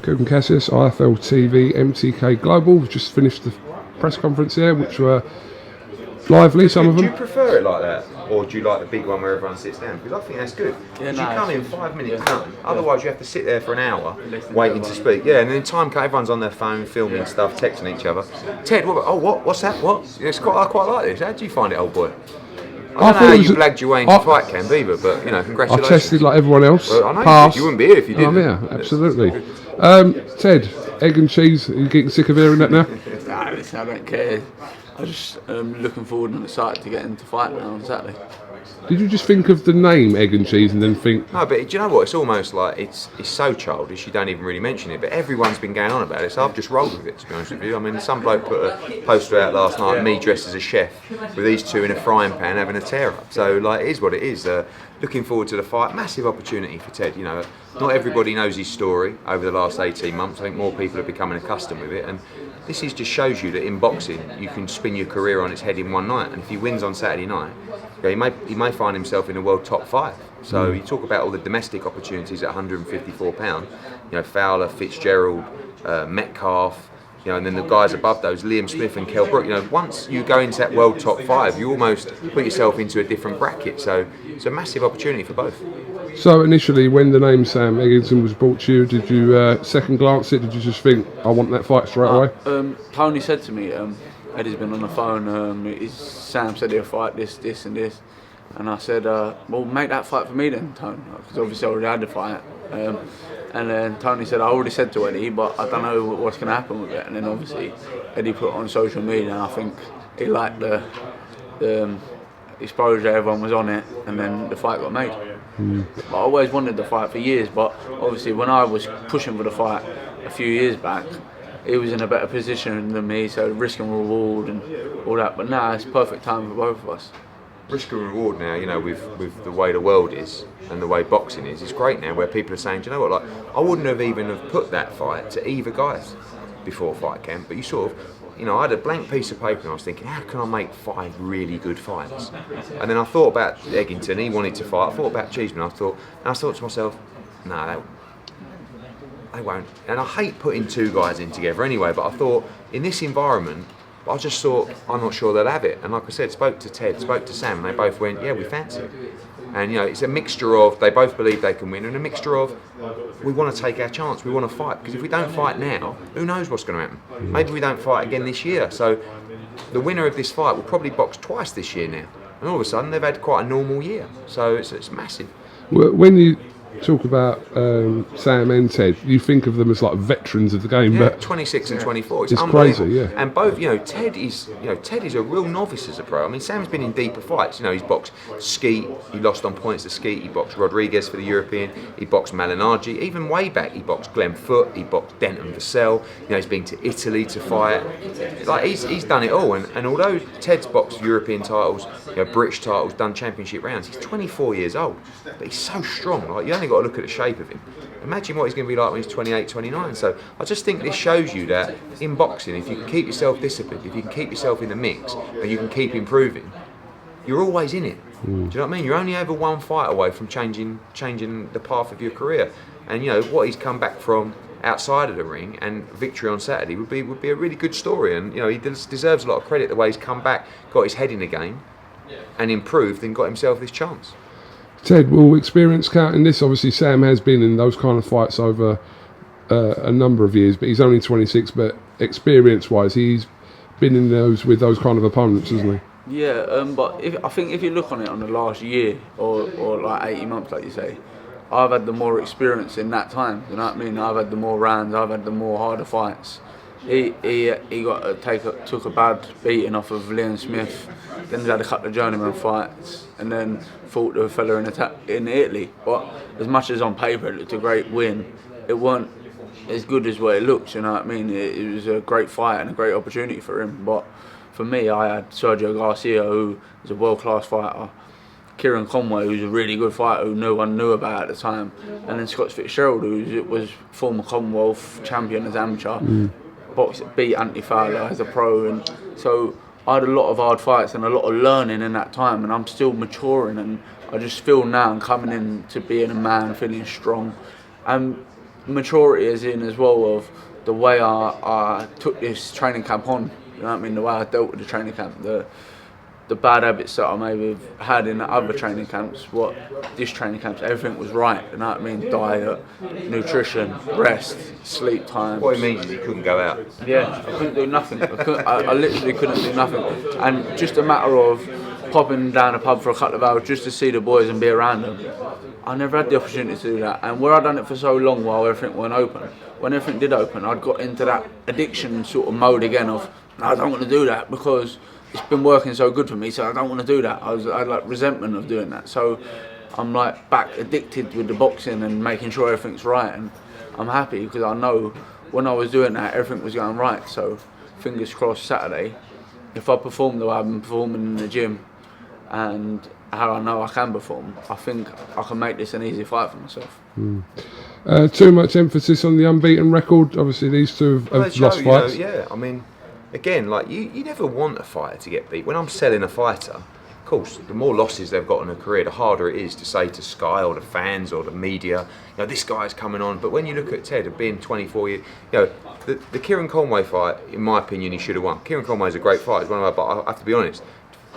KUGAN CASSIUS, IFL TV, MTK Global. We've just finished the press conference here, which were lively, some of them. Do you prefer it like that, or do you like the big one where everyone sits down? Because I think that's good. Because you come in 5 minutes done, otherwise you have to sit there for an hour waiting to speak. Yeah, and then time everyone's on their phone, filming stuff, texting each other. Ted, what's that? What? I quite like this. How do you find it, old boy? I don't know how you blagged your way into fight camp either, but congratulations. I tested like everyone else. Well, I know passed. You wouldn't be here if you didn't. Yeah, absolutely. Ted, egg and cheese, are you getting sick of hearing that now? Nah, listen, I don't care. I'm just looking forward and excited to get into fight now on Saturday. Did you just think of the name egg and cheese and then think... No, but do you know what? It's almost like it's so childish you don't even really mention it, but everyone's been going on about it, so I've just rolled with it, to be honest with you. I mean, some bloke put a poster out last night, me dressed as a chef, with these two in a frying pan having a tear up. So, it is what it is. Looking forward to the fight. Massive opportunity for Ted, Not everybody knows his story over the last 18 months. I think more people are becoming accustomed with it, and this just shows you that in boxing you can spin your career on its head in one night, and if he wins on Saturday night, he may find himself in the world top 5. So you talk about all the domestic opportunities at £154, Fowler, Fitzgerald, Metcalf, and then the guys above those, Liam Smith and Kell Brook. Once you go into that world top 5, you almost put yourself into a different bracket. So it's a massive opportunity for both. So initially, when the name Sam Egginson was brought to you, did you second glance it? Did you just think, I want that fight straight away? Tony said to me, Eddie's been on the phone, Sam said he'll fight this and this. And I said, well, make that fight for me then, Tony, because obviously I already had the fight. And then Tony said, I already said to Eddie, but I don't know what's going to happen with it. And then obviously Eddie put it on social media, and I think he liked the exposure, everyone was on it, and then the fight got made. But I always wanted the fight for years, but obviously when I was pushing for the fight a few years back, he was in a better position than me, so risk and reward and all that. But now it's perfect time for both of us. Risk and reward now, with the way the world is and the way boxing is, it's great now where people are saying, do you know what, I wouldn't have even have put that fight to either guys before fight camp, but you sort of, I had a blank piece of paper and I was thinking, how can I make 5 really good fights? And then I thought about Eggington, he wanted to fight, I thought about Cheeseman, I thought to myself, no, they won't. And I hate putting 2 guys in together anyway, but I thought, in this environment, I just thought, I'm not sure they'll have it. And like I said, spoke to Ted, spoke to Sam, and they both went, yeah, we fancy it. And it's a mixture of, they both believe they can win, and a mixture of, we want to take our chance, we want to fight. Because if we don't fight now, who knows what's going to happen? Maybe we don't fight again this year. So the winner of this fight will probably box twice this year now. And all of a sudden, they've had quite a normal year. So it's massive. When you talk about Sam and Ted, you think of them as like veterans of the game, yeah, but 26 and 24. It's crazy, yeah. And both, Ted is a real novice as a pro. I mean, Sam's been in deeper fights. He's boxed Skeet. He lost on points to Skeet. He boxed Rodriguez for the European. He boxed Malignaggi. Even way back, he boxed Glenn Foote. He boxed Denton Vassell. He's been to Italy to fight. He's done it all. And although Ted's boxed European titles, British titles, done championship rounds, he's 24 years old, but he's so strong. You only got to look at the shape of him. Imagine what he's going to be like when he's 28, 29. So I just think this shows you that in boxing, if you can keep yourself disciplined, if you can keep yourself in the mix, and you can keep improving, you're always in it. Do you know what I mean? You're only ever one fight away from changing the path of your career. And what he's come back from outside of the ring, and victory on Saturday would be a really good story. And he deserves a lot of credit the way he's come back, got his head in the game, and improved, and got himself this chance. Ted, will experience count in this? Obviously, Sam has been in those kind of fights over a number of years, but he's only 26. But experience-wise, he's been in those with those kind of opponents, hasn't he? Yeah, but I think if you look on it on the last year or like 18 months, like you say, I've had the more experience in that time. You know what I mean? I've had the more rounds. I've had the more harder fights. He took a bad beating off of Liam Smith. Then he had a couple of journeyman fights, and then fought the fella in Italy. But as much as on paper it looked a great win, it weren't as good as what it looks. You know what I mean? It was a great fight and a great opportunity for him. But for me, I had Sergio Garcia, who is a world-class fighter. Kieran Conway, who's a really good fighter who no one knew about at the time, and then Scott Fitzgerald, who was former Commonwealth champion as amateur. Beat Anthony Fowler as a pro, and so I had a lot of hard fights and a lot of learning in that time, and I'm still maturing, and I just feel now I'm coming in to being a man, feeling strong, and maturity as in as well of the way I took this training camp on. You know what I mean? The way I dealt with the training camp, the bad habits that I maybe have had in the other training camps, what this training camp, everything was right. You know what I mean? Diet, nutrition, rest, sleep time. What it means is he couldn't go out. Yeah, I couldn't do nothing. I literally couldn't do nothing. And just a matter of popping down a pub for a couple of hours just to see the boys and be around them. I never had the opportunity to do that. And where I'd done it for so long while everything went open, when everything did open, I'd got into that addiction sort of mode again of, no, I don't want to do that because it's been working so good for me, so I don't want to do that. I had like resentment of doing that. So I'm like back addicted with the boxing and making sure everything's right. And I'm happy because I know when I was doing that, everything was going right. So fingers crossed Saturday, if I perform the way I've been performing in the gym and how I know I can perform, I think I can make this an easy fight for myself. Too much emphasis on the unbeaten record. Obviously, these two have lost fights. Yeah, I mean, again, like you never want a fighter to get beat. When I'm selling a fighter, of course, the more losses they've got in a career, the harder it is to say to Sky or the fans or the media, this guy's coming on. But when you look at Ted, being 24 years, the Kieran Conway fight, in my opinion, he should have won. Kieran Conway's a great fighter, but I have to be honest,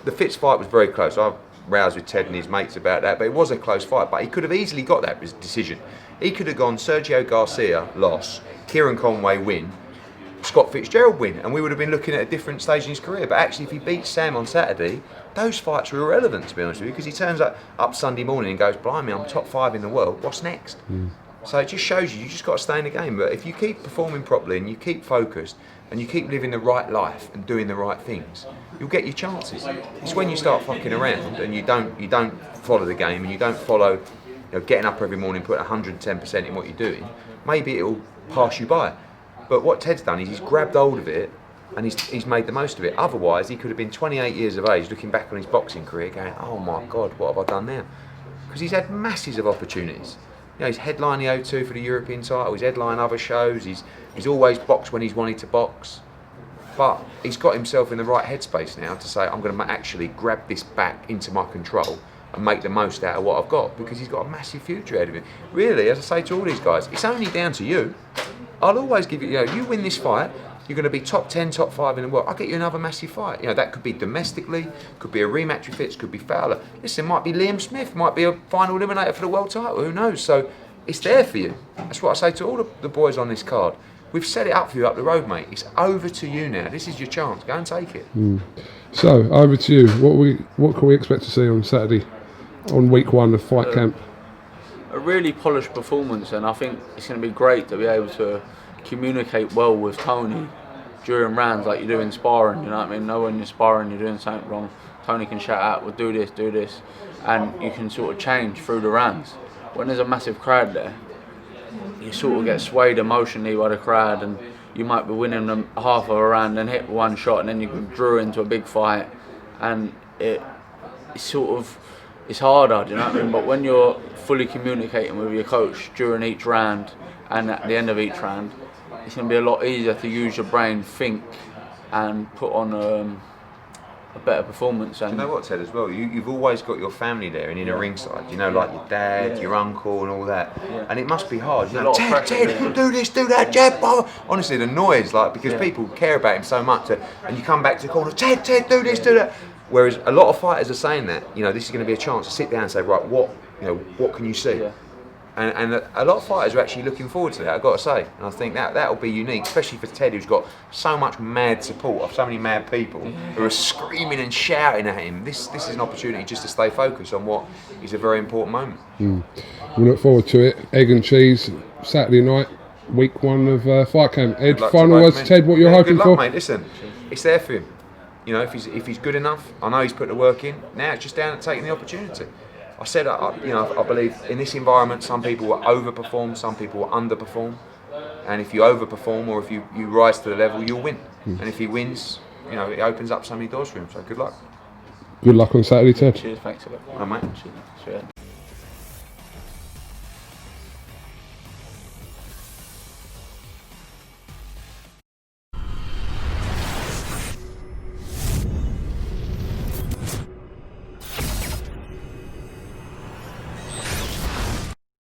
the Fitz fight was very close. I've roused with Ted and his mates about that, but it was a close fight. But he could have easily got that decision. He could have gone Sergio Garcia, loss, Kieran Conway, win, Scott Fitzgerald win, and we would have been looking at a different stage in his career. But actually, if he beats Sam on Saturday, those fights were irrelevant, to be honest with you, because he turns up Sunday morning and goes, blimey, I'm top 5 in the world, what's next? So it just shows you just got to stay in the game. But if you keep performing properly and you keep focused and you keep living the right life and doing the right things, you'll get your chances. It's when you start fucking around and you don't follow the game and you don't follow, getting up every morning, putting 110% in what you're doing, maybe it'll pass you by. But what Ted's done is he's grabbed hold of it and he's made the most of it. Otherwise, he could have been 28 years of age looking back on his boxing career going, oh my God, what have I done now? Because he's had masses of opportunities. He's headlined the O2 for the European title, he's headlined other shows, he's always boxed when he's wanted to box. But he's got himself in the right headspace now to say, I'm going to actually grab this back into my control and make the most out of what I've got, because he's got a massive future ahead of him. Really, as I say to all these guys, it's only down to you. I'll always give you, you win this fight, you're going to be top 10, top 5 in the world. I'll get you another massive fight. That could be domestically, could be a rematch with Fitz, could be Fowler. Listen, might be Liam Smith, might be a final eliminator for the world title, who knows? So it's there for you. That's what I say to all the boys on this card. We've set it up for you up the road, mate. It's over to you now. This is your chance. Go and take it. So, over to you. What can we expect to see on Saturday, on week 1 of fight camp? A really polished performance, and I think it's going to be great to be able to communicate well with Tony during rounds like you do in sparring. You know what I mean? Know when you're sparring you're doing something wrong, Tony can shout out, well, do this, and you can sort of change through the rounds. When there's a massive crowd there, you sort of get swayed emotionally by the crowd, and you might be winning them half of a round and hit one shot, and then you drew into a big fight, and it's harder, do you know what I mean? But when you're fully communicating with your coach during each round and at the end of each round, it's going to be a lot easier to use your brain, think, and put on a better performance. And you know what, Ted, as well, you've always got your family there and in a ringside, like your dad, your uncle and all that. And it must be hard. Ted, do this, do that, jab, blah. Honestly, the noise, because people care about him so much, and you come back to the corner, Ted, do this, do that. Whereas a lot of fighters are saying that, this is going to be a chance to sit down and say, right, what can you see? And a lot of fighters are actually looking forward to that, I've got to say. And I think that'll be unique, especially for Ted, who's got so much mad support of so many mad people who are screaming and shouting at him. This is an opportunity just to stay focused on what is a very important moment. We look forward to it. Egg and cheese, Saturday night, week 1 of fight camp. Ed, final words, Ted, what you're hoping good luck, for? Mate. Listen, it's there for him. If he's good enough, I know he's put the work in. Now it's just down to taking the opportunity. I said, I believe in this environment, some people will overperform, some people will underperform. And if you overperform or if you rise to the level, you'll win. And if he wins, it opens up so many doors for him. So good luck. Good luck on Saturday, Ted. Cheers, thanks a lot. All right, mate. Cheers.